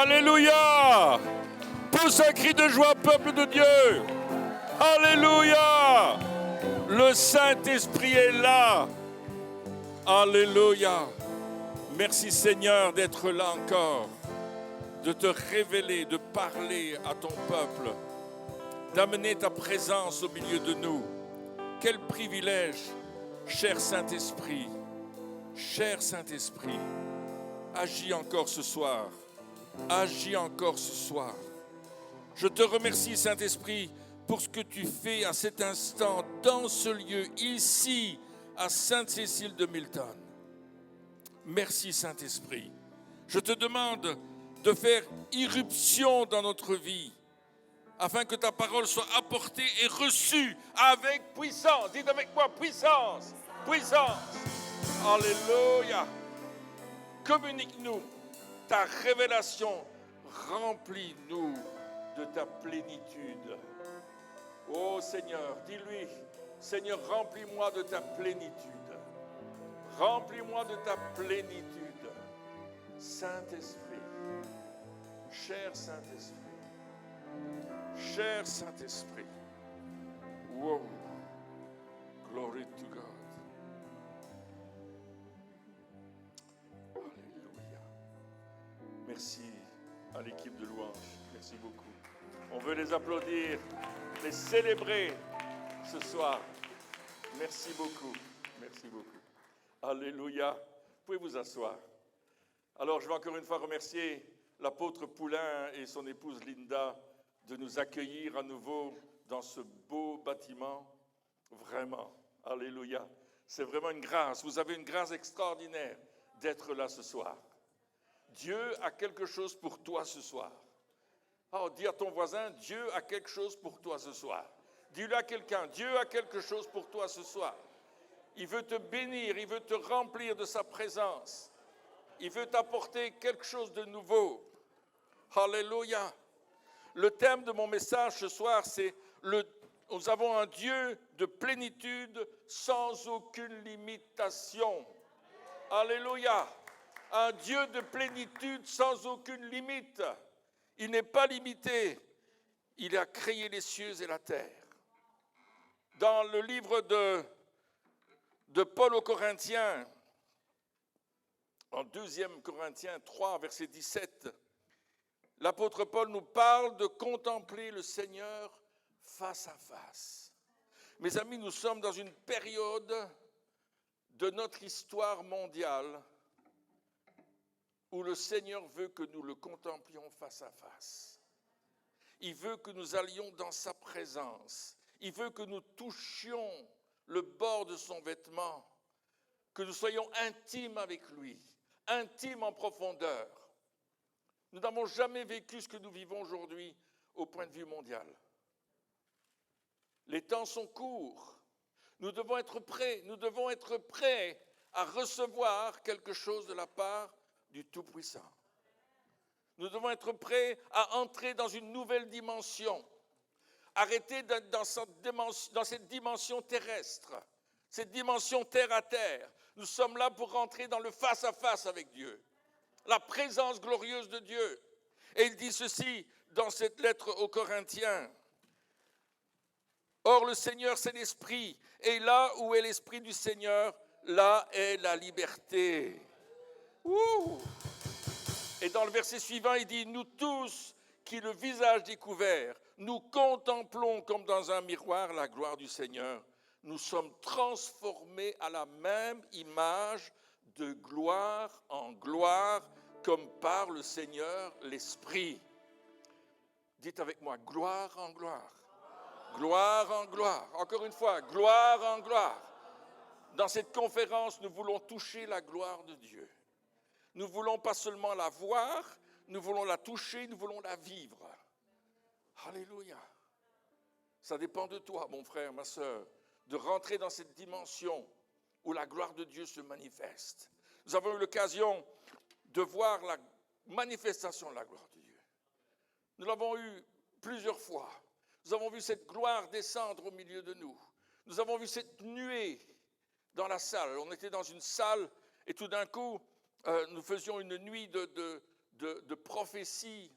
Alléluia! Pousse un cri de joie, peuple de Dieu! Alléluia! Le Saint-Esprit est là! Alléluia! Merci Seigneur d'être là encore, de te révéler, de parler à ton peuple, d'amener ta présence au milieu de nous. Quel privilège, cher Saint-Esprit, agis encore ce soir, agis encore ce soir. Je te remercie Saint-Esprit pour ce que tu fais à cet instant, dans ce lieu, ici, à Sainte-Cécile de Milton. Merci Saint-Esprit. Je te demande de faire irruption dans notre vie, afin que ta parole soit apportée et reçue avec puissance. Dites avec moi, puissance, puissance. Alléluia. Communique-nous ta révélation. Remplis-nous de ta plénitude. Oh Seigneur, dis-lui, Seigneur, remplis-moi de ta plénitude. Remplis-moi de ta plénitude. Saint-Esprit, cher Saint-Esprit, cher Saint-Esprit. Wow. Glory to God. Alléluia. Merci à l'équipe de louange. Merci beaucoup. On veut les applaudir, les célébrer ce soir. Merci beaucoup. Merci beaucoup. Alléluia. Vous pouvez vous asseoir. Alors, je vais encore une fois remercier l'apôtre Poulain et son épouse Linda de nous accueillir à nouveau dans ce beau bâtiment. Vraiment. Alléluia. C'est vraiment une grâce. Vous avez une grâce extraordinaire d'être là ce soir. Dieu a quelque chose pour toi ce soir. Oh, dis à ton voisin, Dieu a quelque chose pour toi ce soir. Dis-le à quelqu'un, Dieu a quelque chose pour toi ce soir. Il veut te bénir, il veut te remplir de sa présence. Il veut t'apporter quelque chose de nouveau. Alléluia. Le thème de mon message ce soir, c'est nous avons un Dieu de plénitude sans aucune limitation. Alléluia. Un Dieu de plénitude sans aucune limite. Il n'est pas limité. Il a créé les cieux et la terre. Dans le livre de Paul aux Corinthiens, en 2 Corinthiens 3, verset 17, l'apôtre Paul nous parle de contempler le Seigneur face à face. Mes amis, nous sommes dans une période de notre histoire mondiale où le Seigneur veut que nous le contemplions face à face. Il veut que nous allions dans sa présence. Il veut que nous touchions le bord de son vêtement, que nous soyons intimes avec lui, intimes en profondeur. Nous n'avons jamais vécu ce que nous vivons aujourd'hui au point de vue mondial. Les temps sont courts. Nous devons être prêts à recevoir quelque chose de la part du Tout-Puissant. Nous devons être prêts à entrer dans une nouvelle dimension. Arrêter d'être dans cette dimension terrestre, cette dimension terre à terre. Nous sommes là pour rentrer dans le face-à-face avec Dieu, la présence glorieuse de Dieu. Et il dit ceci dans cette lettre aux Corinthiens. Or, le Seigneur, c'est l'Esprit, et là où est l'Esprit du Seigneur, là est la liberté. Ouh! Et dans le verset suivant, il dit, nous tous qui le visage découvert, nous contemplons comme dans un miroir la gloire du Seigneur. Nous sommes transformés à la même image de gloire en gloire, comme par le Seigneur l'Esprit. Dites avec moi, gloire en gloire. Gloire en gloire. Encore une fois, gloire en gloire. Dans cette conférence, nous voulons toucher la gloire de Dieu. Nous voulons pas seulement la voir, nous voulons la toucher, nous voulons la vivre. Alléluia. Ça dépend de toi, mon frère, ma sœur, de rentrer dans cette dimension où la gloire de Dieu se manifeste. Nous avons eu l'occasion de voir la manifestation de la gloire de Dieu. Nous l'avons eu plusieurs fois. Nous avons vu cette gloire descendre au milieu de nous. Nous avons vu cette nuée dans la salle. On était dans une salle et tout d'un coup, nous faisions une nuit de prophétie.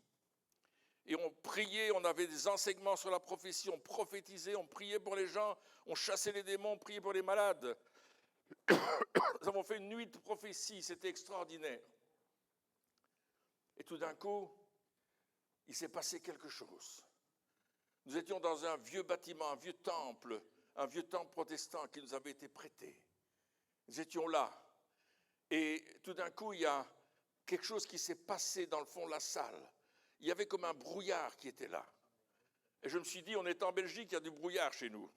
Et on priait, on avait des enseignements sur la prophétie, on prophétisait, on priait pour les gens, on chassait les démons, on priait pour les malades. Nous avons fait une nuit de prophétie, c'était extraordinaire. Et tout d'un coup, il s'est passé quelque chose. Nous étions dans un vieux bâtiment, un vieux temple protestant qui nous avait été prêté. Nous étions là. Et tout d'un coup, il y a quelque chose qui s'est passé dans le fond de la salle. Il y avait comme un brouillard qui était là. Et je me suis dit, on est en Belgique, il y a du brouillard chez nous.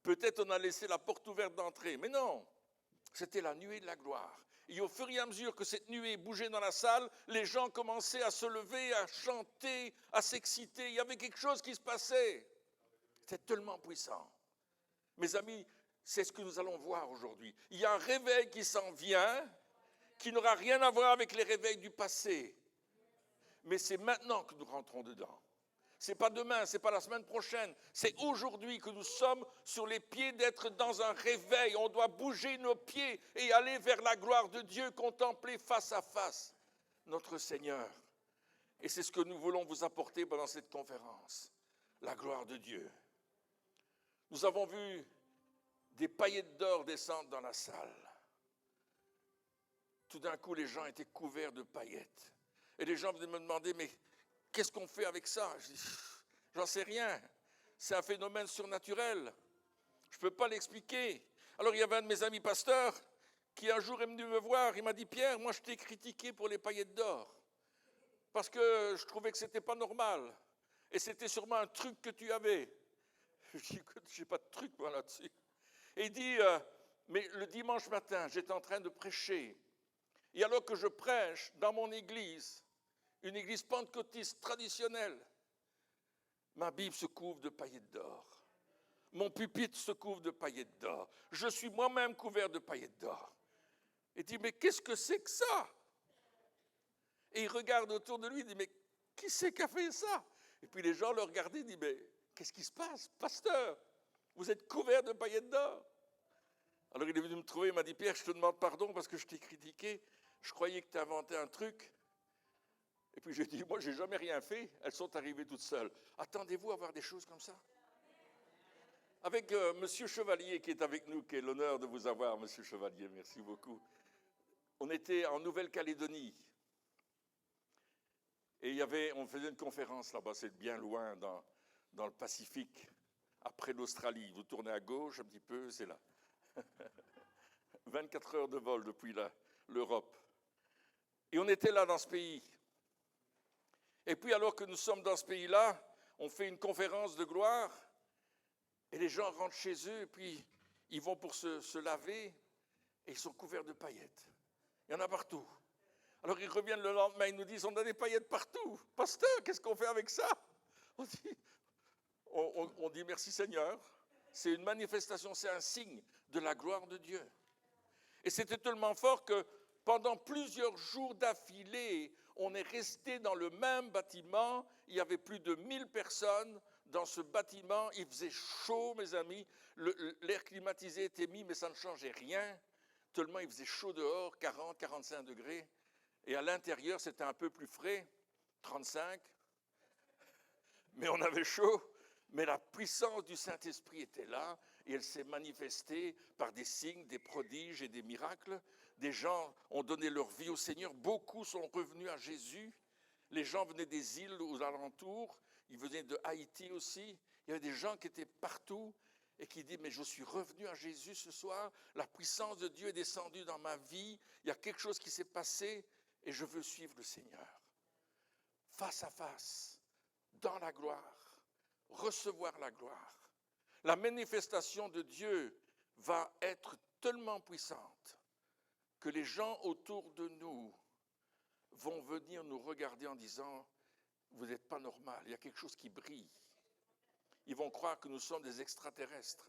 Peut-être on a laissé la porte ouverte d'entrée. Mais non, c'était la nuée de la gloire. Et au fur et à mesure que cette nuée bougeait dans la salle, les gens commençaient à se lever, à chanter, à s'exciter. Il y avait quelque chose qui se passait. C'était tellement puissant. Mes amis, c'est ce que nous allons voir aujourd'hui. Il y a un réveil qui s'en vient, qui n'aura rien à voir avec les réveils du passé. Mais c'est maintenant que nous rentrons dedans. Ce n'est pas demain, ce n'est pas la semaine prochaine. C'est aujourd'hui que nous sommes sur les pieds d'être dans un réveil. On doit bouger nos pieds et aller vers la gloire de Dieu, contempler face à face notre Seigneur. Et c'est ce que nous voulons vous apporter pendant cette conférence. La gloire de Dieu. Nous avons vu des paillettes d'or descendre dans la salle. Tout d'un coup, les gens étaient couverts de paillettes. Et les gens venaient me demander, mais qu'est-ce qu'on fait avec ça? Je dis, j'en sais rien. C'est un phénomène surnaturel. Je ne peux pas l'expliquer. Alors il y avait un de mes amis pasteurs qui un jour est venu me voir. Il m'a dit, Pierre, moi je t'ai critiqué pour les paillettes d'or. Parce que je trouvais que ce n'était pas normal. Et c'était sûrement un truc que tu avais. Je dis, écoute, je n'ai pas de truc moi là-dessus. Et il dit, mais le dimanche matin, j'étais en train de prêcher. Et alors que je prêche dans mon église, une église pentecôtiste traditionnelle, ma Bible se couvre de paillettes d'or. Mon pupitre se couvre de paillettes d'or. Je suis moi-même couvert de paillettes d'or. Il dit, mais qu'est-ce que c'est que ça? Et il regarde autour de lui, il dit, mais qui c'est qui a fait ça? Et puis les gens le regardaient, ils disent, mais qu'est-ce qui se passe? Pasteur, vous êtes couvert de paillettes d'or. Alors il est venu me trouver, il m'a dit, Pierre, je te demande pardon parce que je t'ai critiqué. Je croyais que tu inventais un truc. Et puis j'ai dit, moi, je n'ai jamais rien fait. Elles sont arrivées toutes seules. Attendez-vous à voir des choses comme ça? Avec Monsieur Chevalier qui est avec nous, qui est l'honneur de vous avoir, Monsieur Chevalier, merci beaucoup. On était en Nouvelle-Calédonie. Et on faisait une conférence là-bas, c'est bien loin dans le Pacifique, après l'Australie. Vous tournez à gauche un petit peu, c'est là. 24 heures de vol depuis l'Europe. Et on était là dans ce pays. Et puis alors que nous sommes dans ce pays-là, on fait une conférence de gloire et les gens rentrent chez eux et puis ils vont pour se laver et ils sont couverts de paillettes. Il y en a partout. Alors ils reviennent le lendemain, ils nous disent, on a des paillettes partout. Pasteur, qu'est-ce qu'on fait avec ça? On dit merci Seigneur. C'est une manifestation, c'est un signe de la gloire de Dieu. Et c'était tellement fort que pendant plusieurs jours d'affilée, on est resté dans le même bâtiment. Il y avait plus de 1000 personnes dans ce bâtiment. Il faisait chaud, mes amis. L'air climatisé était mis, mais ça ne changeait rien. Tellement il faisait chaud dehors, 40, 45 degrés. Et à l'intérieur, c'était un peu plus frais, 35. Mais on avait chaud. Mais la puissance du Saint-Esprit était là et elle s'est manifestée par des signes, des prodiges et des miracles. Des gens ont donné leur vie au Seigneur. Beaucoup sont revenus à Jésus. Les gens venaient des îles aux alentours. Ils venaient de Haïti aussi. Il y avait des gens qui étaient partout et qui disaient, mais je suis revenu à Jésus ce soir. La puissance de Dieu est descendue dans ma vie. Il y a quelque chose qui s'est passé et je veux suivre le Seigneur. Face à face, dans la gloire. Recevoir la gloire. La manifestation de Dieu va être tellement puissante que les gens autour de nous vont venir nous regarder en disant, vous n'êtes pas normal, il y a quelque chose qui brille. Ils vont croire que nous sommes des extraterrestres.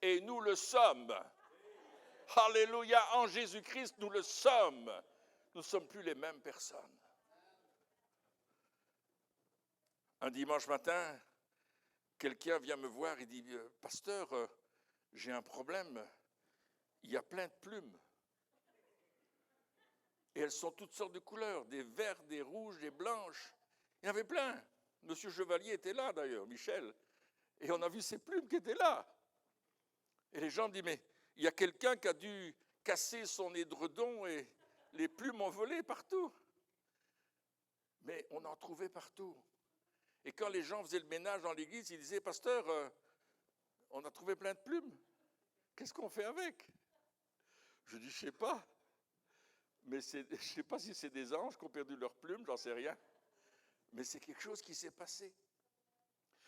Et nous le sommes. Alléluia, en Jésus-Christ, nous le sommes. Nous ne sommes plus les mêmes personnes. Un dimanche matin, quelqu'un vient me voir et dit, pasteur, j'ai un problème, il y a plein de plumes. Et elles sont toutes sortes de couleurs, des vertes, des rouges, des blanches. Il y en avait plein. Monsieur Chevalier était là d'ailleurs, Michel. Et on a vu ces plumes qui étaient là. Et les gens disent, mais il y a quelqu'un qui a dû casser son édredon et les plumes ont volé partout. Mais on en trouvait partout. Et quand les gens faisaient le ménage dans l'église, ils disaient, pasteur, on a trouvé plein de plumes. Qu'est-ce qu'on fait avec? Je dis, je ne sais pas. Mais je ne sais pas si c'est des anges qui ont perdu leurs plumes, j'en sais rien. Mais c'est quelque chose qui s'est passé.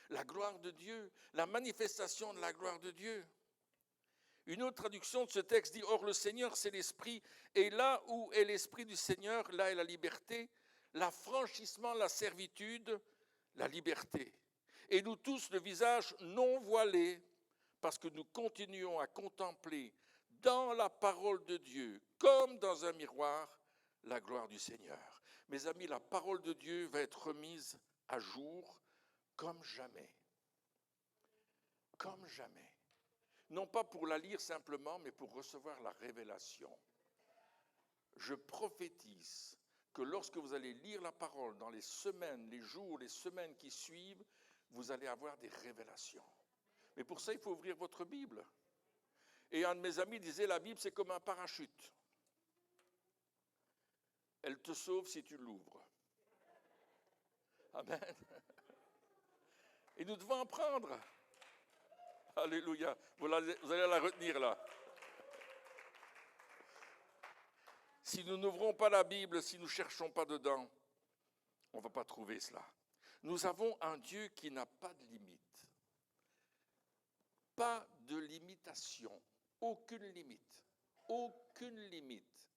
La gloire de Dieu, la manifestation de la gloire de Dieu. Une autre traduction de ce texte dit, or le Seigneur c'est l'Esprit, et là où est l'Esprit du Seigneur, là est la liberté, l'affranchissement, la servitude, la liberté. Et nous tous, le visage non voilé, parce que nous continuons à contempler dans la parole de Dieu, comme dans un miroir, la gloire du Seigneur. Mes amis, la parole de Dieu va être remise à jour comme jamais. Comme jamais. Non pas pour la lire simplement, mais pour recevoir la révélation. Je prophétise que lorsque vous allez lire la parole dans les semaines, les jours, les semaines qui suivent, vous allez avoir des révélations. Mais pour ça, il faut ouvrir votre Bible. Et un de mes amis disait, la Bible, c'est comme un parachute. Elle te sauve si tu l'ouvres. Amen. Et nous devons en prendre. Alléluia. Vous allez la retenir là. Si nous n'ouvrons pas la Bible, si nous ne cherchons pas dedans, on ne va pas trouver cela. Nous avons un Dieu qui n'a pas de limite. Pas de limitation. Aucune limite. Aucune limite.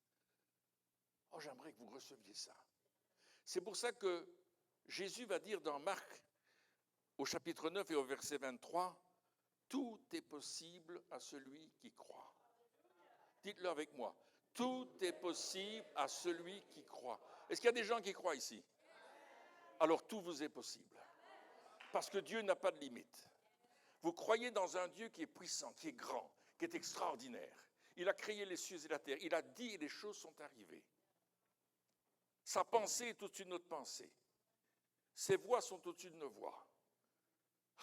Oh, j'aimerais que vous receviez ça. C'est pour ça que Jésus va dire dans Marc, au chapitre 9 et au verset 23, « Tout est possible à celui qui croit. » Dites-le avec moi. « Tout est possible à celui qui croit. » Est-ce qu'il y a des gens qui croient ici? Alors tout vous est possible. Parce que Dieu n'a pas de limite. Vous croyez dans un Dieu qui est puissant, qui est grand, qui est extraordinaire. Il a créé les cieux et la terre. Il a dit et les choses sont arrivées. Sa pensée est au-dessus de notre pensée. Ses voies sont au-dessus de nos voies.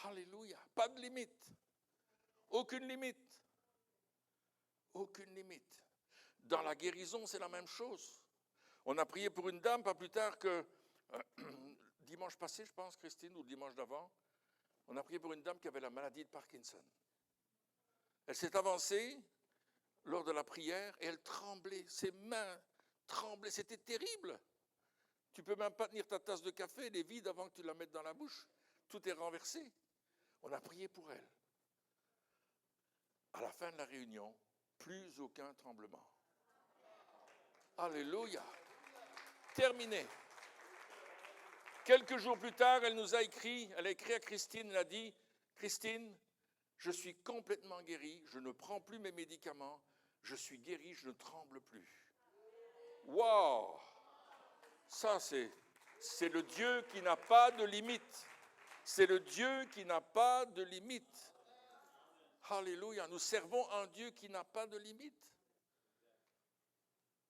Alléluia. Pas de limite. Aucune limite. Aucune limite. Dans la guérison, c'est la même chose. On a prié pour une dame, pas plus tard que dimanche passé, je pense, Christine, ou le dimanche d'avant. On a prié pour une dame qui avait la maladie de Parkinson. Elle s'est avancée lors de la prière et elle tremblait. Ses mains tremblaient. C'était terrible. Tu ne peux même pas tenir ta tasse de café, elle est vide avant que tu la mettes dans la bouche. Tout est renversé. On a prié pour elle. À la fin de la réunion, plus aucun tremblement. Alléluia. Terminé. Quelques jours plus tard, elle nous a écrit, elle a écrit à Christine, elle a dit, « Christine, je suis complètement guérie, je ne prends plus mes médicaments, je suis guérie, je ne tremble plus. » Wow! Ça, c'est le Dieu qui n'a pas de limite. C'est le Dieu qui n'a pas de limite. Alléluia. Nous servons un Dieu qui n'a pas de limite.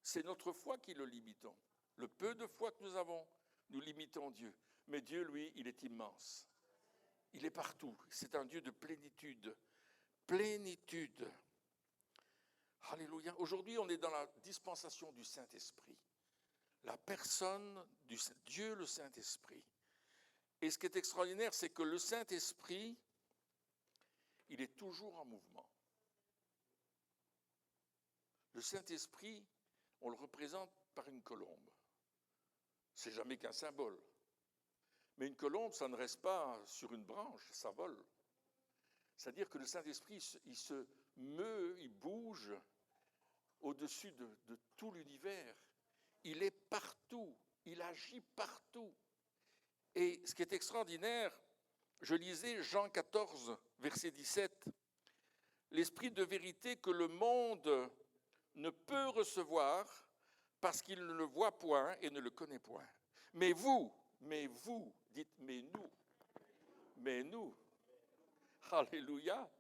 C'est notre foi qui le limitons. Le peu de foi que nous avons, nous limitons Dieu. Mais Dieu, lui, il est immense. Il est partout. C'est un Dieu de plénitude. Plénitude. Alléluia. Aujourd'hui, on est dans la dispensation du Saint-Esprit. La personne du Dieu, le Saint-Esprit. Et ce qui est extraordinaire, c'est que le Saint-Esprit, il est toujours en mouvement. Le Saint-Esprit, on le représente par une colombe. C'est jamais qu'un symbole. Mais une colombe, ça ne reste pas sur une branche, ça vole. C'est-à-dire que le Saint-Esprit, il se meut, il bouge au-dessus de tout l'univers. Il est partout, il agit partout. Et ce qui est extraordinaire, je lisais Jean 14, verset 17, « L'esprit de vérité que le monde ne peut recevoir parce qu'il ne le voit point et ne le connaît point. Mais vous, dites mais nous, alléluia,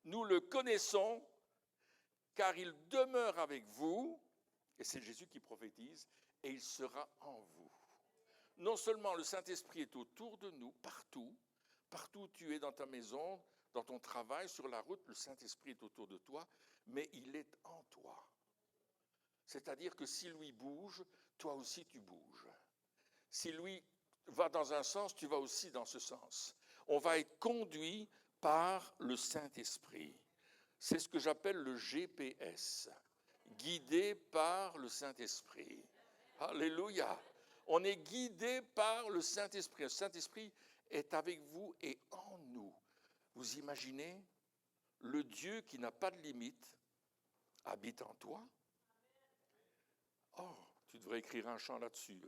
nous le connaissons car il demeure avec vous Et c'est Jésus qui prophétise, et il sera en vous. Non seulement le Saint-Esprit est autour de nous, partout où tu es dans ta maison, dans ton travail, sur la route, le Saint-Esprit est autour de toi, mais il est en toi. C'est-à-dire que si lui bouge, toi aussi tu bouges. Si lui va dans un sens, tu vas aussi dans ce sens. On va être conduit par le Saint-Esprit. C'est ce que j'appelle le GPS, guidé par le Saint-Esprit. Alléluia! On est guidé par le Saint-Esprit. Le Saint-Esprit est avec vous et en nous. Vous imaginez, le Dieu qui n'a pas de limite habite en toi? Oh, tu devrais écrire un chant là-dessus,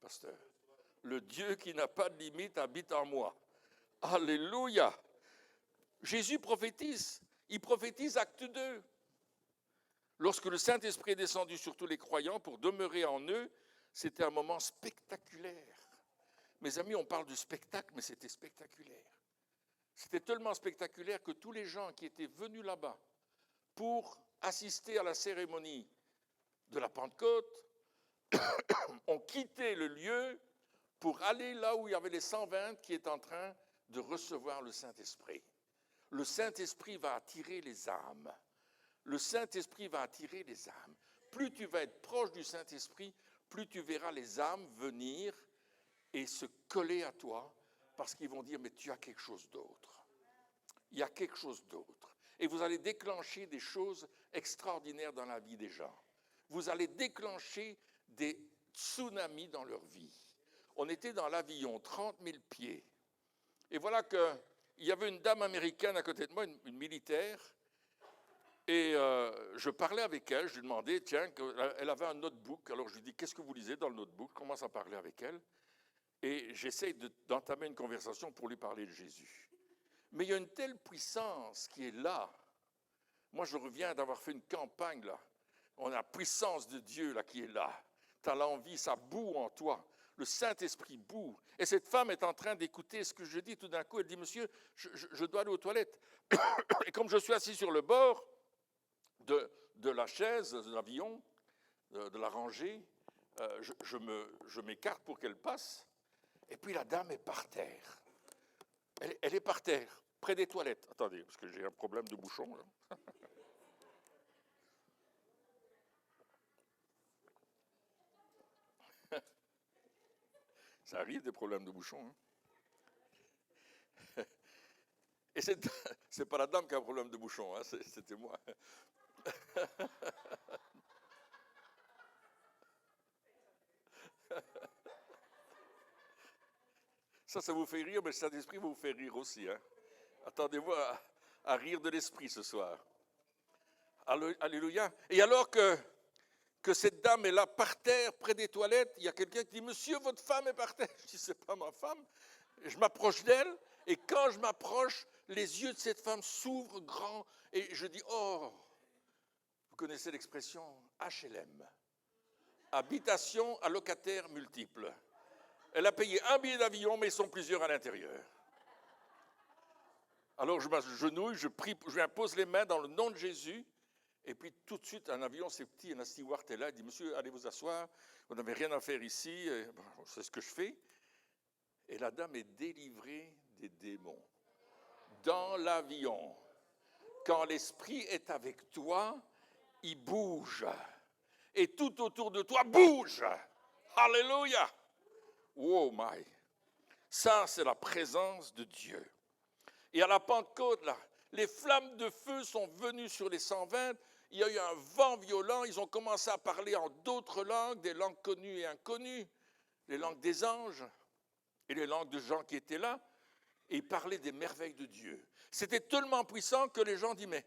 pasteur. Le Dieu qui n'a pas de limite habite en moi. Alléluia! Jésus prophétise. Il prophétise acte 2. Lorsque le Saint-Esprit est descendu sur tous les croyants pour demeurer en eux, c'était un moment spectaculaire. Mes amis, on parle du spectacle, mais c'était spectaculaire. C'était tellement spectaculaire que tous les gens qui étaient venus là-bas pour assister à la cérémonie de la Pentecôte ont quitté le lieu pour aller là où il y avait les 120 qui étaient en train de recevoir le Saint-Esprit. Le Saint-Esprit va attirer les âmes. Le Saint-Esprit va attirer les âmes. Plus tu vas être proche du Saint-Esprit, plus tu verras les âmes venir et se coller à toi parce qu'ils vont dire, mais tu as quelque chose d'autre. Il y a quelque chose d'autre. Et vous allez déclencher des choses extraordinaires dans la vie des gens. Vous allez déclencher des tsunamis dans leur vie. On était dans l'avion, 30 000 pieds. Et voilà qu'il y avait une dame américaine à côté de moi, une militaire, et je parlais avec elle, je lui demandais, tiens, elle avait un notebook, alors je lui dis, qu'est-ce que vous lisez dans le notebook? Je commence à parler avec elle, et j'essaie d'entamer une conversation pour lui parler de Jésus. Mais il y a une telle puissance qui est là. Moi, je reviens d'avoir fait une campagne, là. On a la puissance de Dieu, là, qui est là. Tu as l'envie, ça boue en toi. Le Saint-Esprit boue. Et cette femme est en train d'écouter ce que je dis. Tout d'un coup, elle dit, monsieur, je dois aller aux toilettes. Et comme je suis assis sur le bord de la chaise, de l'avion, de la rangée, je m'écarte pour qu'elle passe. Et puis la dame est par terre. Elle est par terre, près des toilettes. Attendez, parce que j'ai un problème de bouchon, là. Ça arrive, des problèmes de bouchon. Hein. Et c'est pas la dame qui a un problème de bouchon, hein, c'était moi. Ça vous fait rire, mais le Saint-Esprit va vous faire rire aussi. Hein. Attendez-vous à rire de l'Esprit ce soir. Alléluia. Et alors que cette dame est là par terre, près des toilettes, il y a quelqu'un qui dit, monsieur, votre femme est par terre. Je dis, c'est pas ma femme. Et je m'approche d'elle, et quand je m'approche, les yeux de cette femme s'ouvrent grands, et je dis, oh, vous connaissez l'expression HLM, habitation à locataires multiples. Elle a payé un billet d'avion, mais ils sont plusieurs à l'intérieur. Alors je m'agenouille, je prie, je lui impose les mains dans le nom de Jésus, et puis tout de suite, un avion, c'est petit, un steward est là, il dit, monsieur, allez vous asseoir, vous n'avez rien à faire ici, et, bon, c'est ce que je fais. Et la dame est délivrée des démons. Dans l'avion, quand l'esprit est avec toi, il bouge. Et tout autour de toi bouge. Alléluia. Oh my. Ça, c'est la présence de Dieu. Et à la Pentecôte, là, les flammes de feu sont venues sur les 120. Il y a eu un vent violent. Ils ont commencé à parler en d'autres langues, des langues connues et inconnues, les langues des anges et les langues de gens qui étaient là. Et ils parlaient des merveilles de Dieu. C'était tellement puissant que les gens disent, mais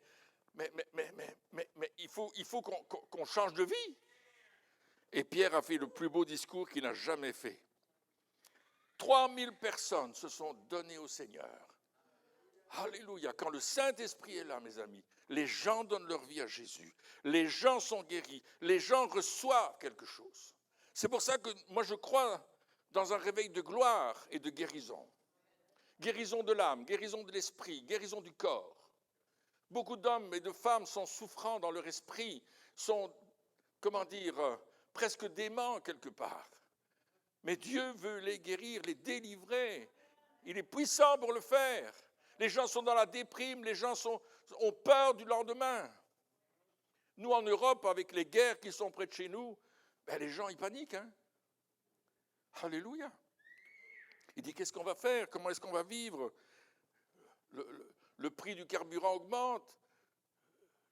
il faut qu'on change de vie. Et Pierre a fait le plus beau discours qu'il n'a jamais fait. 3000 personnes se sont données au Seigneur. Alléluia. Quand le Saint-Esprit est là, mes amis, les gens donnent leur vie à Jésus. Les gens sont guéris. Les gens reçoivent quelque chose. C'est pour ça que moi je crois dans un réveil de gloire et de guérison. Guérison de l'âme, guérison de l'esprit, guérison du corps. Beaucoup d'hommes et de femmes sont souffrants dans leur esprit, sont comment dire, presque dément quelque part. Mais Dieu veut les guérir, les délivrer. Il est puissant pour le faire. Les gens sont dans la déprime, les gens ont peur du lendemain. Nous, en Europe, avec les guerres qui sont près de chez nous, les gens, ils paniquent. Hein? Alléluia. Il dit, qu'est-ce qu'on va faire? Comment est-ce qu'on va vivre? Le prix du carburant augmente.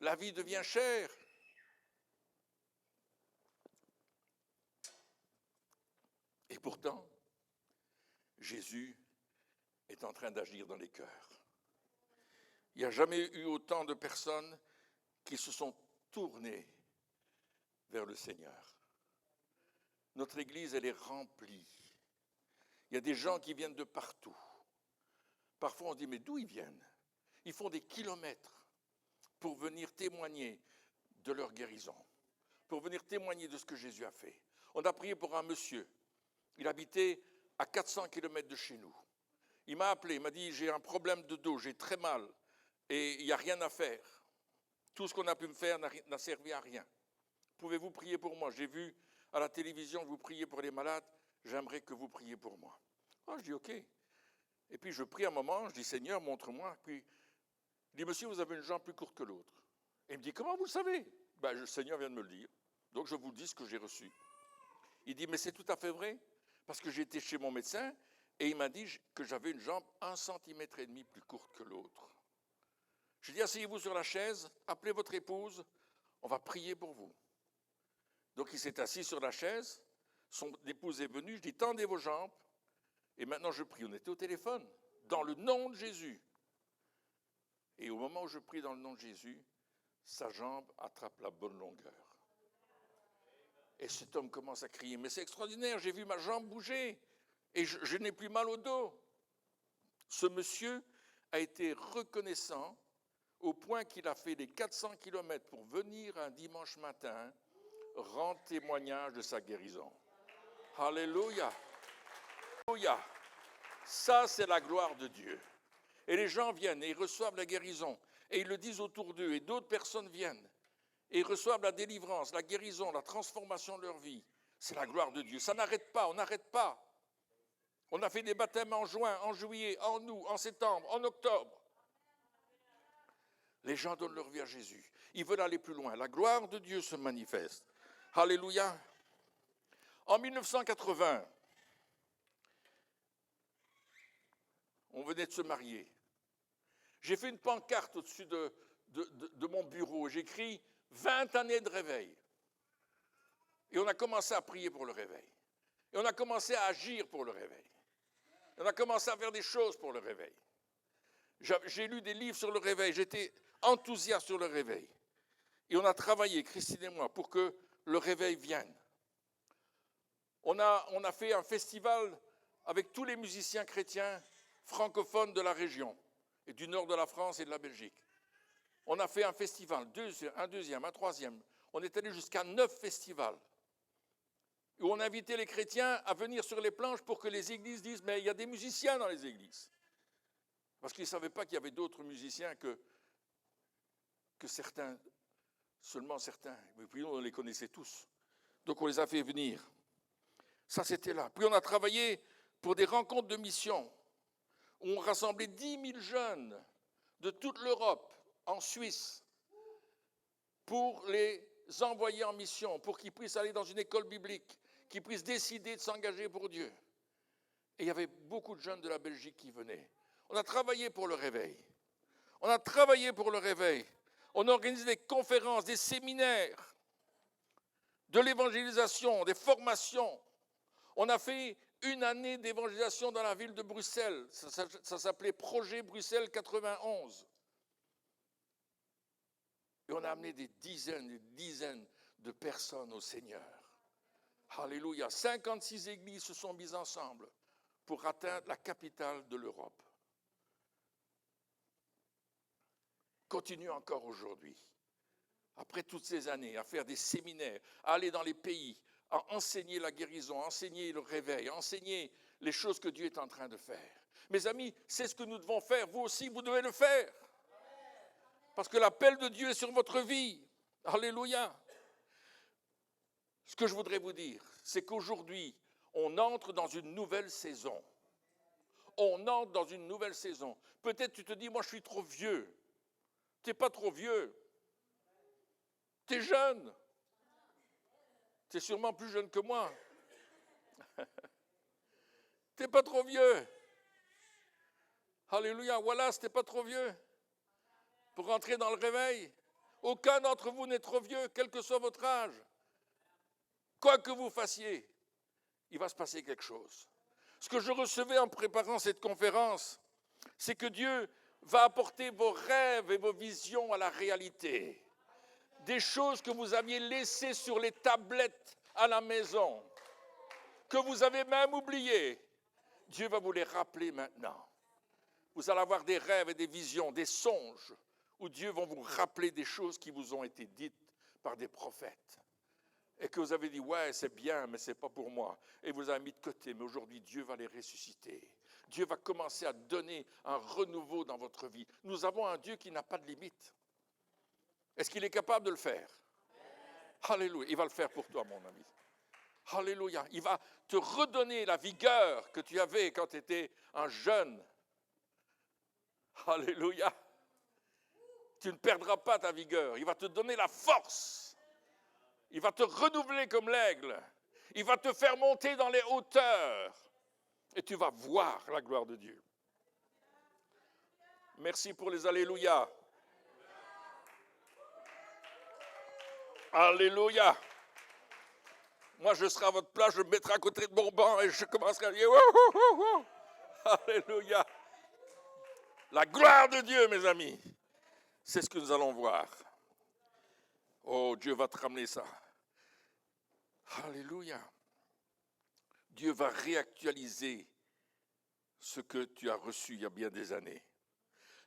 La vie devient chère. Et pourtant, Jésus est en train d'agir dans les cœurs. Il n'y a jamais eu autant de personnes qui se sont tournées vers le Seigneur. Notre Église, elle est remplie. Il y a des gens qui viennent de partout. Parfois, on se dit, mais d'où ils viennent? Ils font des kilomètres pour venir témoigner de leur guérison, pour venir témoigner de ce que Jésus a fait. On a prié pour un monsieur. Il habitait à 400 kilomètres de chez nous. Il m'a appelé, il m'a dit, j'ai un problème de dos, j'ai très mal et il n'y a rien à faire. Tout ce qu'on a pu me faire n'a servi à rien. Pouvez-vous prier pour moi? J'ai vu à la télévision que vous priez pour les malades, j'aimerais que vous priez pour moi. Je dis ok. Et puis je prie un moment, je dis Seigneur, montre-moi. Puis il dit, monsieur, vous avez une jambe plus courte que l'autre. Et il me dit, comment vous le savez? Le Seigneur vient de me le dire. Donc je vous dis ce que j'ai reçu. Il dit, mais c'est tout à fait vrai, parce que j'étais chez mon médecin et il m'a dit que j'avais une jambe 1,5 cm plus courte que l'autre. Je dis, asseyez-vous sur la chaise, appelez votre épouse, on va prier pour vous. Donc il s'est assis sur la chaise, son épouse est venue, je dis, tendez vos jambes, et maintenant je prie. On était au téléphone, dans le nom de Jésus. Et au moment où je prie dans le nom de Jésus, sa jambe attrape la bonne longueur. Et cet homme commence à crier, mais c'est extraordinaire, j'ai vu ma jambe bouger, et je n'ai plus mal au dos. Ce monsieur a été reconnaissant au point qu'il a fait les 400 kilomètres pour venir un dimanche matin rendre témoignage de sa guérison. Alléluia. Alléluia. Ça, c'est la gloire de Dieu. Et les gens viennent et ils reçoivent la guérison. Et ils le disent autour d'eux. Et d'autres personnes viennent. Et ils reçoivent la délivrance, la guérison, la transformation de leur vie. C'est la gloire de Dieu. Ça n'arrête pas, on n'arrête pas. On a fait des baptêmes en juin, en juillet, en août, en septembre, en octobre. Les gens donnent leur vie à Jésus. Ils veulent aller plus loin. La gloire de Dieu se manifeste. Alléluia. En 1980, on venait de se marier. J'ai fait une pancarte au-dessus de mon bureau. J'ai écrit 20 années de réveil. Et on a commencé à prier pour le réveil. Et on a commencé à agir pour le réveil. Et on a commencé à faire des choses pour le réveil. J'ai lu des livres sur le réveil. J'étais enthousiaste sur le réveil. Et on a travaillé, Christine et moi, pour que le réveil vienne. On a fait un festival avec tous les musiciens chrétiens francophones de la région, et du nord de la France et de la Belgique. On a fait un festival, un deuxième, un troisième. On est allé jusqu'à 9 festivals, où on invitait les chrétiens à venir sur les planches pour que les églises disent « mais il y a des musiciens dans les églises ». Parce qu'ils ne savaient pas qu'il y avait d'autres musiciens que certains, seulement certains. Mais puis on les connaissait tous. Donc on les a fait venir. Ça, c'était là. Puis on a travaillé pour des rencontres de mission, où on rassemblait 10 000 jeunes de toute l'Europe, en Suisse, pour les envoyer en mission, pour qu'ils puissent aller dans une école biblique, qu'ils puissent décider de s'engager pour Dieu. Et il y avait beaucoup de jeunes de la Belgique qui venaient. On a travaillé pour le réveil. On a travaillé pour le réveil. On a organisé des conférences, des séminaires, de l'évangélisation, des formations. On a fait une année d'évangélisation dans la ville de Bruxelles. Ça s'appelait Projet Bruxelles 91. Et on a amené des dizaines de personnes au Seigneur. Alléluia. 56 églises se sont mises ensemble pour atteindre la capitale de l'Europe. Continue encore aujourd'hui, après toutes ces années, à faire des séminaires, à aller dans les pays, à enseigner la guérison, à enseigner le réveil, à enseigner les choses que Dieu est en train de faire. Mes amis, c'est ce que nous devons faire. Vous aussi, vous devez le faire. Parce que l'appel de Dieu est sur votre vie. Alléluia. Ce que je voudrais vous dire, c'est qu'aujourd'hui, on entre dans une nouvelle saison. On entre dans une nouvelle saison. Peut-être tu te dis, moi je suis trop vieux. Tu n'es pas trop vieux. Tu es jeune. Tu es sûrement plus jeune que moi. Tu n'es pas trop vieux. Alléluia. Voilà, tu n'es pas trop vieux. Pour rentrer dans le réveil. Aucun d'entre vous n'est trop vieux, quel que soit votre âge. Quoi que vous fassiez, il va se passer quelque chose. Ce que je recevais en préparant cette conférence, c'est que Dieu va apporter vos rêves et vos visions à la réalité. Des choses que vous aviez laissées sur les tablettes à la maison, que vous avez même oubliées, Dieu va vous les rappeler maintenant. Vous allez avoir des rêves et des visions, des songes, où Dieu va vous rappeler des choses qui vous ont été dites par des prophètes. Et que vous avez dit, ouais, c'est bien, mais ce n'est pas pour moi. Et vous avez mis de côté, mais aujourd'hui, Dieu va les ressusciter. Dieu va commencer à donner un renouveau dans votre vie. Nous avons un Dieu qui n'a pas de limite. Est-ce qu'il est capable de le faire? Alléluia. Il va le faire pour toi, mon ami. Alléluia. Il va te redonner la vigueur que tu avais quand tu étais un jeune. Alléluia. Tu ne perdras pas ta vigueur. Il va te donner la force. Il va te renouveler comme l'aigle. Il va te faire monter dans les hauteurs. Et tu vas voir la gloire de Dieu. Merci pour les alléluia. Alléluia. Moi, je serai à votre place, je me mettrai à côté de mon banc et je commencerai à dire oh. Alléluia. La gloire de Dieu, mes amis. C'est ce que nous allons voir. Oh, Dieu va te ramener ça. Alléluia. Dieu va réactualiser ce que tu as reçu il y a bien des années.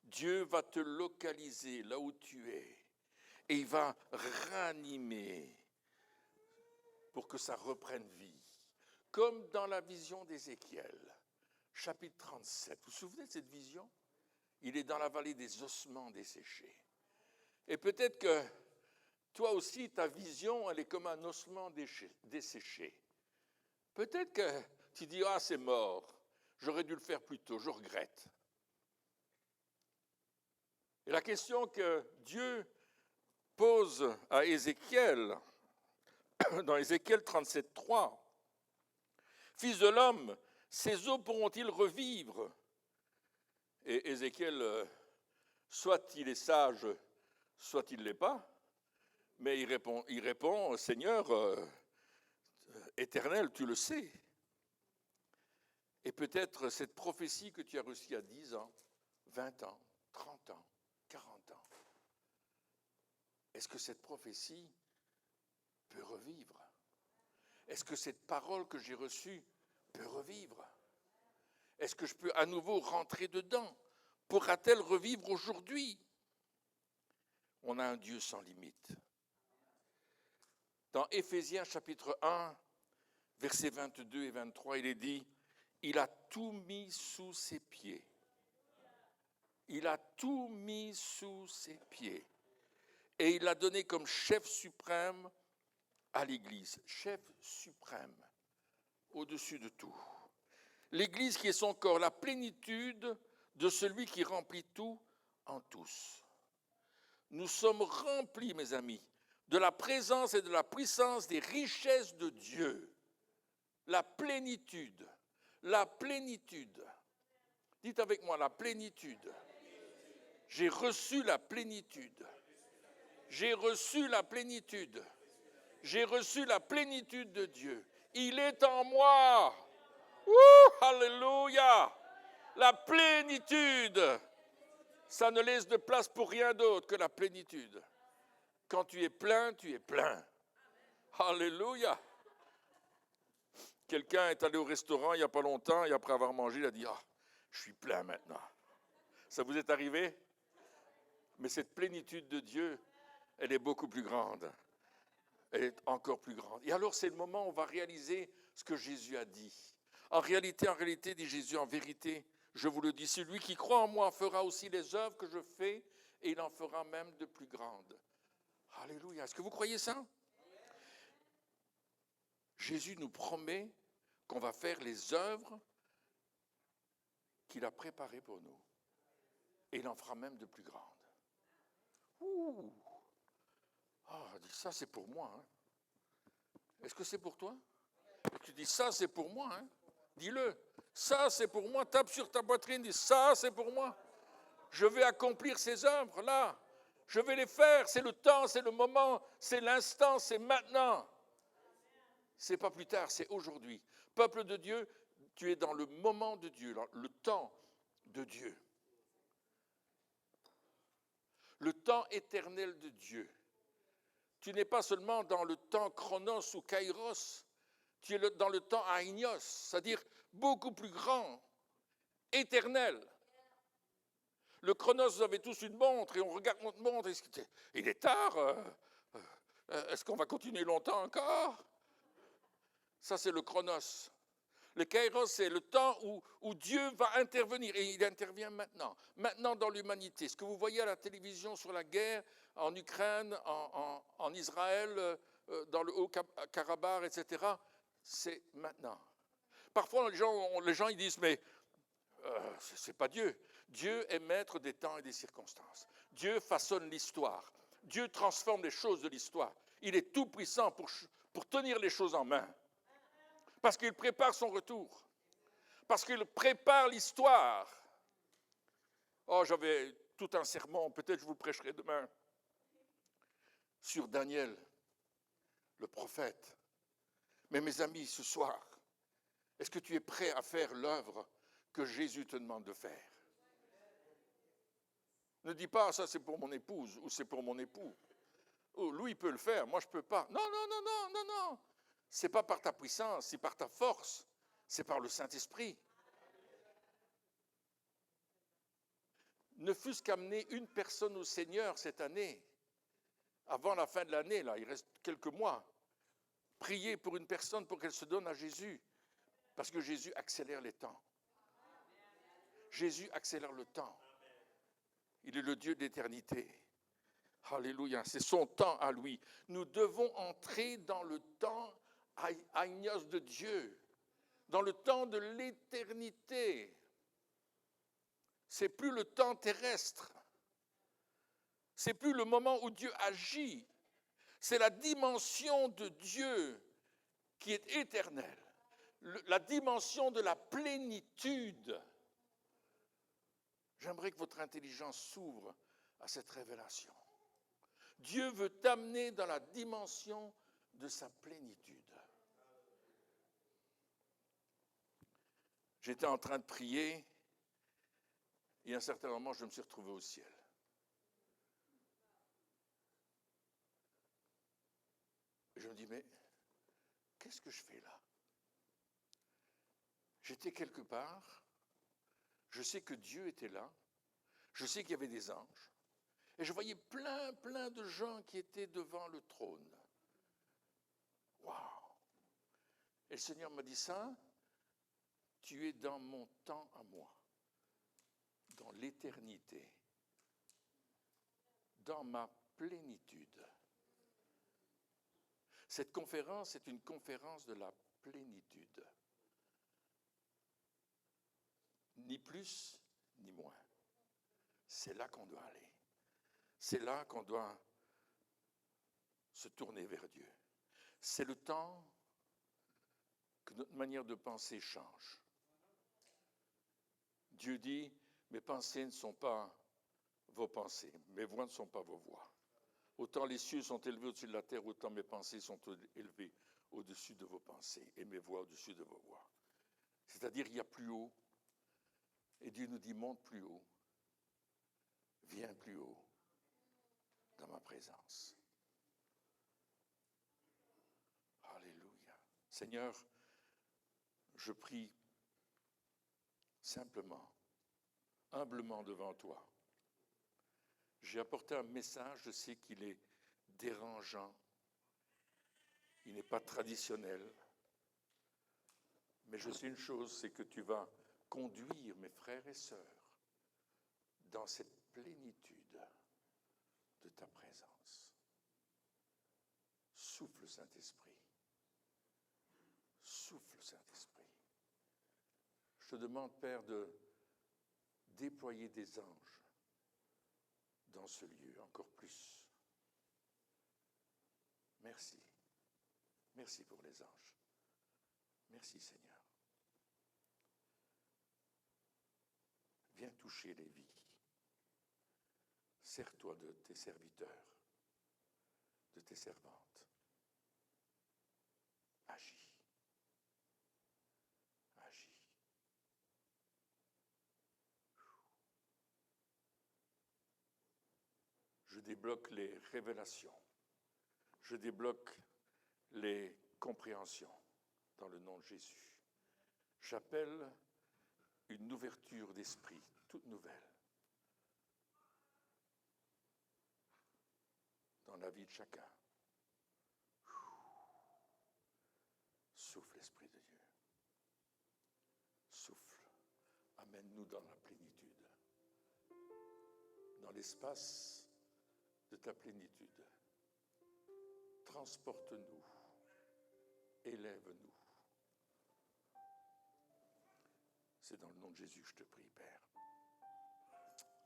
Dieu va te localiser là où tu es et il va ranimer pour que ça reprenne vie. Comme dans la vision d'Ézéchiel, chapitre 37. Vous vous souvenez de cette vision? Il est dans la vallée des ossements desséchés. Et peut-être que toi aussi, ta vision, elle est comme un ossement desséché. Peut-être que tu dis, ah, c'est mort, j'aurais dû le faire plus tôt, je regrette. Et la question que Dieu pose à Ézéchiel, dans Ézéchiel 37, 3, « Fils de l'homme, ces os pourront-ils revivre ?» Et Ézéchiel, soit il est sage, soit il ne l'est pas, mais il répond, Seigneur, éternel, tu le sais. Et peut-être cette prophétie que tu as reçue à 10 ans, 20 ans, 30 ans, 40 ans, est-ce que cette prophétie peut revivre? Est-ce que cette parole que j'ai reçue peut revivre? Est-ce que je peux à nouveau rentrer dedans? Pourra-t-elle revivre aujourd'hui? On a un Dieu sans limite. Dans Éphésiens chapitre 1, versets 22 et 23, il est dit, « Il a tout mis sous ses pieds. » Il a tout mis sous ses pieds. Et il l'a donné comme chef suprême à l'Église. Chef suprême, au-dessus de tout. L'Église qui est son corps, la plénitude de celui qui remplit tout en tous. Nous sommes remplis, mes amis, de la présence et de la puissance des richesses de Dieu. La plénitude. La plénitude. Dites avec moi, la plénitude. J'ai reçu la plénitude. J'ai reçu la plénitude. J'ai reçu la plénitude de Dieu. Il est en moi. Alléluia. La plénitude. Ça ne laisse de place pour rien d'autre que la plénitude. Quand tu es plein, tu es plein. Alléluia. Quelqu'un est allé au restaurant il n'y a pas longtemps et après avoir mangé, il a dit « Ah, je suis plein maintenant. » Ça vous est arrivé? Mais cette plénitude de Dieu, elle est beaucoup plus grande. Elle est encore plus grande. Et alors, c'est le moment où on va réaliser ce que Jésus a dit. En réalité, dit Jésus, en vérité, je vous le dis, celui qui croit en moi fera aussi les œuvres que je fais et il en fera même de plus grandes. Alléluia. Est-ce que vous croyez ça? Jésus nous promet qu'on va faire les œuvres qu'il a préparées pour nous. Et il en fera même de plus grandes. Ouh! Ah, dis ça, c'est pour moi. Hein. Est-ce que c'est pour toi? Tu dis ça, c'est pour moi. Hein. Dis-le. Ça, c'est pour moi. Tape sur ta poitrine, dis ça, c'est pour moi. Je vais accomplir ces œuvres-là. Je vais les faire. C'est le temps, c'est le moment, c'est l'instant, c'est maintenant. C'est pas plus tard, c'est aujourd'hui. Peuple de Dieu, tu es dans le moment de Dieu, le temps de Dieu. Le temps éternel de Dieu. Tu n'es pas seulement dans le temps chronos ou kairos, tu es dans le temps aïnios, c'est-à-dire beaucoup plus grand, éternel. Le chronos, vous avez tous une montre et on regarde notre montre. Il est tard. Est-ce qu'on va continuer longtemps encore? Ça, c'est le chronos. Le kairos, c'est le temps où Dieu va intervenir. Et il intervient maintenant. Maintenant dans l'humanité. Ce que vous voyez à la télévision sur la guerre en Ukraine, en Israël, dans le Haut-Karabakh, etc., c'est maintenant. Parfois, les gens ils disent, mais c'est pas Dieu. Dieu est maître des temps et des circonstances. Dieu façonne l'histoire. Dieu transforme les choses de l'histoire. Il est tout puissant pour tenir les choses en main. Parce qu'il prépare son retour. Parce qu'il prépare l'histoire. Oh, j'avais tout un sermon, peut-être je vous prêcherai demain, sur Daniel, le prophète. Mais mes amis, ce soir, est-ce que tu es prêt à faire l'œuvre que Jésus te demande de faire? Ne dis pas, ça c'est pour mon épouse ou c'est pour mon époux. Oh, lui, il peut le faire, moi je ne peux pas. Non, non, non, non, non, non. Ce n'est pas par ta puissance, c'est par ta force, c'est par le Saint-Esprit. Ne fût-ce qu'amener une personne au Seigneur cette année, avant la fin de l'année, là, il reste quelques mois, priez pour une personne pour qu'elle se donne à Jésus, parce que Jésus accélère les temps. Jésus accélère le temps. Il est le Dieu d'éternité. Alléluia, c'est son temps à lui. Nous devons entrer dans le temps aïnios de Dieu, dans le temps de l'éternité. C'est plus le temps terrestre. C'est plus le moment où Dieu agit. C'est la dimension de Dieu qui est éternelle. La dimension de la plénitude. J'aimerais que votre intelligence s'ouvre à cette révélation. Dieu veut t'amener dans la dimension de sa plénitude. J'étais en train de prier et à un certain moment, je me suis retrouvé au ciel. Et je me dis, mais qu'est-ce que je fais là? J'étais quelque part, je sais que Dieu était là, je sais qu'il y avait des anges, et je voyais plein de gens qui étaient devant le trône. Waouh! Et le Seigneur m'a dit ça, tu es dans mon temps à moi, dans l'éternité, dans ma plénitude. Cette conférence est une conférence de la plénitude. Ni plus, ni moins. C'est là qu'on doit aller. C'est là qu'on doit se tourner vers Dieu. C'est le temps que notre manière de penser change. Dieu dit, mes pensées ne sont pas vos pensées, mes voix ne sont pas vos voix. Autant les cieux sont élevés au-dessus de la terre, autant mes pensées sont élevées au-dessus de vos pensées et mes voix au-dessus de vos voix. C'est-à-dire, il y a plus haut. Et Dieu nous dit, monte plus haut. Viens plus haut dans ma présence. Alléluia. Seigneur, je prie simplement, humblement devant toi. J'ai apporté un message, je sais qu'il est dérangeant, il n'est pas traditionnel, mais je sais une chose, c'est que tu vas conduire mes frères et sœurs dans cette plénitude de ta présence. Souffle, Saint-Esprit. Souffle, Saint-Esprit. Je te demande, Père, de déployer des anges dans ce lieu encore plus. Merci. Merci pour les anges. Merci, Seigneur. Viens toucher les vies. Sers-toi de tes serviteurs, de tes servantes. Agis. Agis. Je débloque les révélations. Je débloque les compréhensions dans le nom de Jésus. J'appelle une ouverture d'esprit toute nouvelle dans la vie de chacun. Souffle, Esprit de Dieu. Souffle. Amène-nous dans la plénitude, dans l'espace de ta plénitude. Transporte-nous, élève-nous. C'est dans le nom de Jésus que je te prie, Père.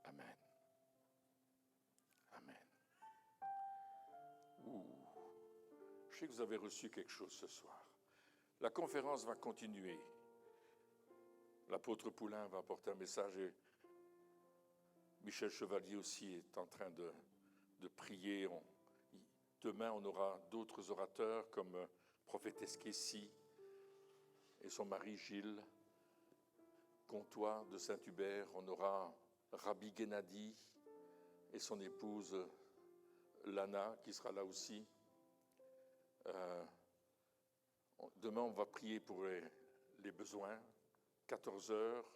Amen. Amen. Je sais que vous avez reçu quelque chose ce soir. La conférence va continuer. L'apôtre Poulain va apporter un message et Michel Chevalier aussi est en train de prier. Demain, on aura d'autres orateurs comme prophétesse Kessie et son mari Gilles Comtois de Saint-Hubert. On aura Rabbi Gennady et son épouse Lana qui sera là aussi. Demain, on va prier pour les besoins. 14 heures.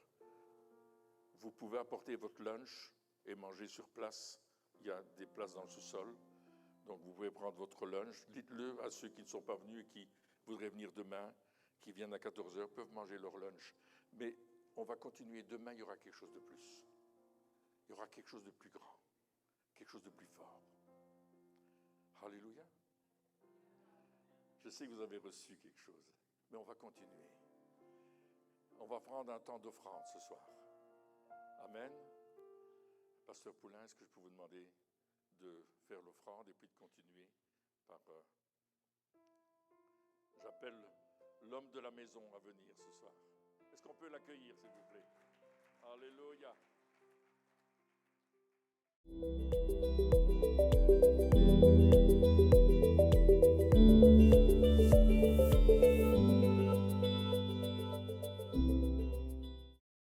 Vous pouvez apporter votre lunch et manger sur place. Il y a des places dans le sous-sol. Donc, vous pouvez prendre votre lunch. Dites-le à ceux qui ne sont pas venus et qui voudraient venir demain, qui viennent à 14 heures, peuvent manger leur lunch. Mais on va continuer. Demain, il y aura quelque chose de plus. Il y aura quelque chose de plus grand, quelque chose de plus fort. Alléluia. Je sais que vous avez reçu quelque chose, mais on va continuer. On va prendre un temps d'offrande ce soir. Amen. Pasteur Poulain, est-ce que je peux vous demander de faire l'offrande et puis de continuer par... J'appelle l'homme de la maison à venir ce soir. Est-ce qu'on peut l'accueillir, s'il vous plaît? Alléluia.